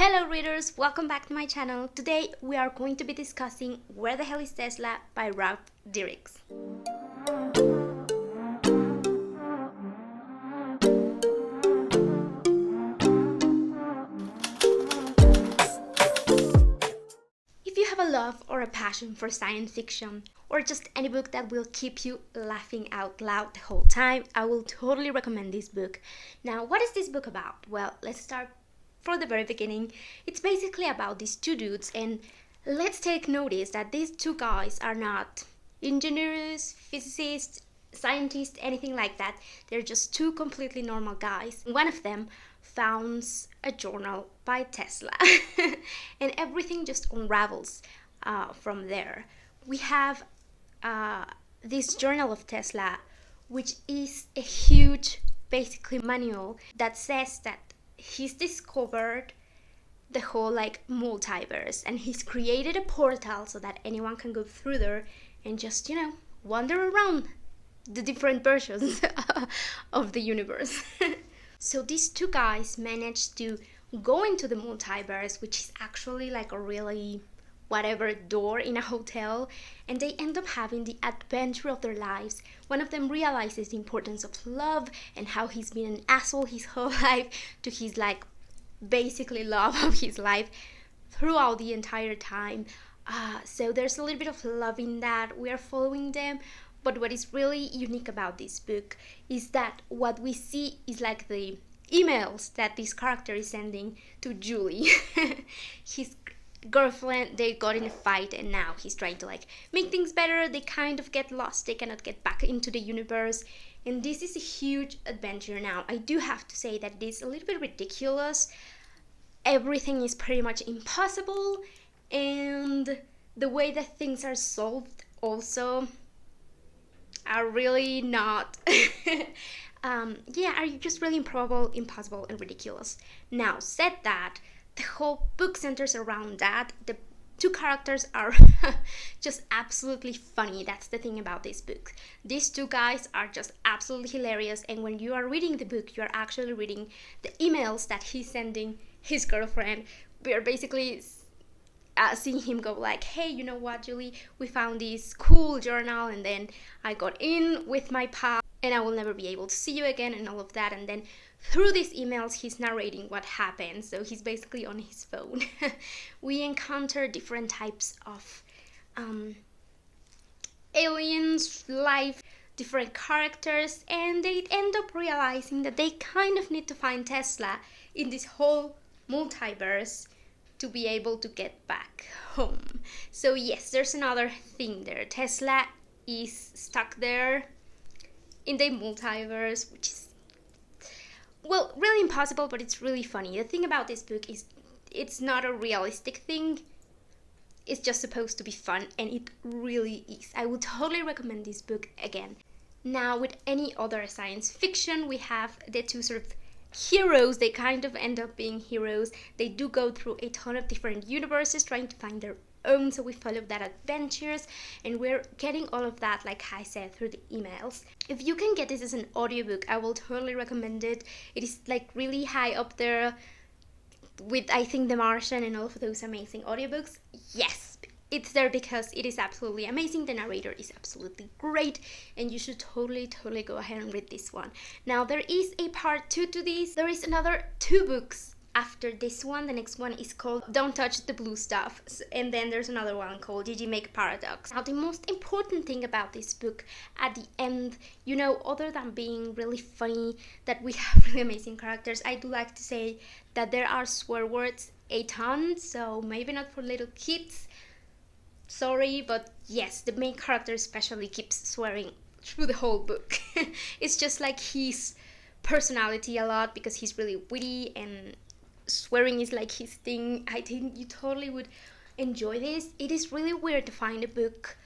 Hello readers, welcome back to my channel. Today we are going to be discussing Where the Hell is Tesla by Ralph Dircks. If you have a love or a passion for science fiction, or just any book that will keep you laughing out loud the whole time, I will totally recommend this book. Now, what is this book about? Well, let's start from the very beginning. It's basically about these two dudes, and let's take notice that these two guys are not engineers, physicists, scientists, anything like that. They're just two completely normal guys. One of them founds a journal by Tesla and everything just unravels from there. We have this journal of Tesla, which is a huge basically manual that says that he's discovered the whole multiverse, and he's created a portal so that anyone can go through there and just wander around the different versions of the universe. So these two guys managed to go into the multiverse, which is actually like a really whatever door in a hotel, and they end up having the adventure of their lives. One of them realizes the importance of love and how he's been an asshole his whole life to his basically love of his life throughout the entire time. So there's a little bit of love in that. We are following them, but what is really unique about this book is that what we see is like the emails that this character is sending to Julie. His girlfriend, they got in a fight, and now he's trying to make things better. They kind of get lost, they cannot get back into the universe, and this is a huge adventure. Now I do have to say that it is a little bit ridiculous. Everything is pretty much impossible, and the way that things are solved also are really not are just really improbable, impossible, and ridiculous. Now, said that, the whole book centers around that. The two characters are just absolutely funny. That's the thing about this book. These two guys are just absolutely hilarious, and when you are reading the book, you are actually reading the emails that he's sending his girlfriend. We are basically seeing him go hey, you know what, Julie, we found this cool journal, and then I got in with my pal, and I will never be able to see you again, and all of that. And then through these emails, he's narrating what happened, so he's basically on his phone. We encounter different types of aliens, life, different characters, and they end up realizing that they kind of need to find Tesla in this whole multiverse to be able to get back home. So yes, there's another thing there. Tesla is stuck there in the multiverse, which is, well, really impossible, but it's really funny. The thing about this book is it's not a realistic thing. It's just supposed to be fun, and it really is. I would totally recommend this book again. Now, with any other science fiction, we have the two sort of heroes. They kind of end up being heroes. They do go through a ton of different universes trying to find their own, so we follow that adventures, and we're getting all of that, like I said, through the emails. If you can get this as an audiobook, I will totally recommend it. It is really high up there with, I think, The Martian and all of those amazing audiobooks. Yes, it's there because it is absolutely amazing. The narrator is absolutely great, and you should totally go ahead and read this one. Now, there is a part 2 to this. There is another 2 books after this one. The next one is called Don't Touch the Blue Stuff, and then there's another one called Gigi Make Paradox. Now, the most important thing about this book at the end, other than being really funny, that we have really amazing characters, I do like to say that there are swear words a ton, so maybe not for little kids, sorry, but yes, the main character especially keeps swearing through the whole book. It's just his personality a lot, because he's really witty and swearing is his thing. I think you totally would enjoy this. It is really weird to find a book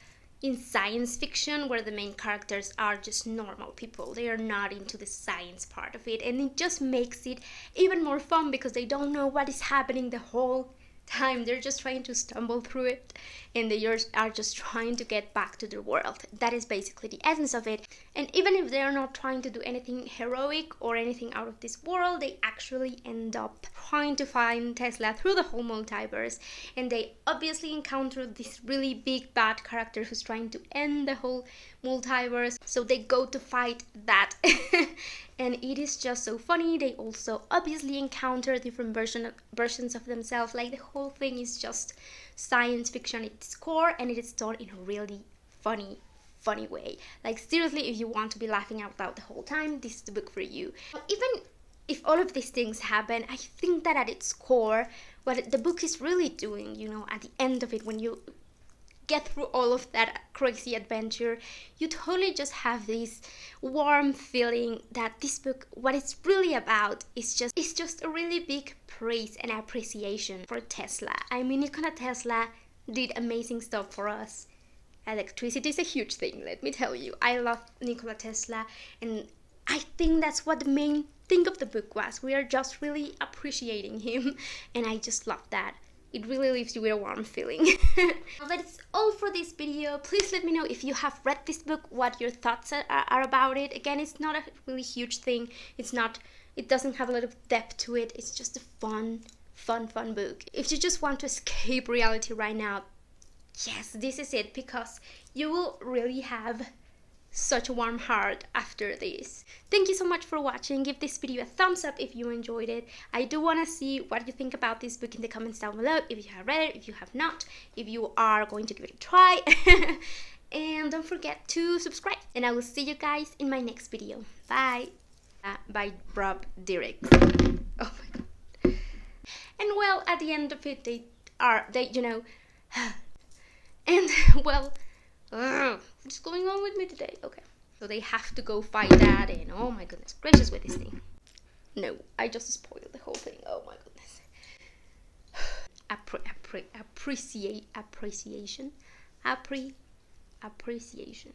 in science fiction where the main characters are just normal people. They are not into the science part of it, and it just makes it even more fun because they don't know what is happening the whole time. They're just trying to stumble through it, and they are just trying to get back to their world. That is basically the essence of it. And even if they're not trying to do anything heroic or anything out of this world, they actually end up trying to find Tesla through the whole multiverse, and they obviously encounter this really big bad character who's trying to end the whole multiverse, so they go to fight that. And it is just so funny. They also obviously encounter different versions of themselves. Like, the whole thing is just science fiction at its core, and it is done in a really funny way. Like, seriously, if you want to be laughing out loud the whole time, this is the book for you. Even if all of these things happen, I think that at its core, what the book is really doing, you know, at the end of it, when you get through all of that crazy adventure, you totally just have this warm feeling that this book, what it's really about, is just a really big praise and appreciation for Tesla. I mean, Nikola Tesla did amazing stuff for us. Electricity is a huge thing, let me tell you. I love Nikola Tesla, and I think that's what the main thing of the book was. We are just really appreciating him, and I just love that. It really leaves you with a warm feeling. Well, that's all for this video. Please let me know if you have read this book, what your thoughts are about it. Again, it's not a really huge thing. It doesn't have a lot of depth to it. It's just a fun book. If you just want to escape reality right now, yes, this is it, because you will really have such a warm heart after this. Thank you so much for watching. Give this video a thumbs up if you enjoyed it. I do want to see what you think about this book in the comments down below, if you have read it, if you have not, if you are going to give it a try. And don't forget to subscribe, and I will see you guys in my next video. Bye. By Dircks. Oh my god. And well, at the end of it, they you know, and well, what's going on with me today? Okay, so they have to go fight that, and oh my goodness gracious with this thing. No, I just spoiled the whole thing. Oh my goodness. Appreciation.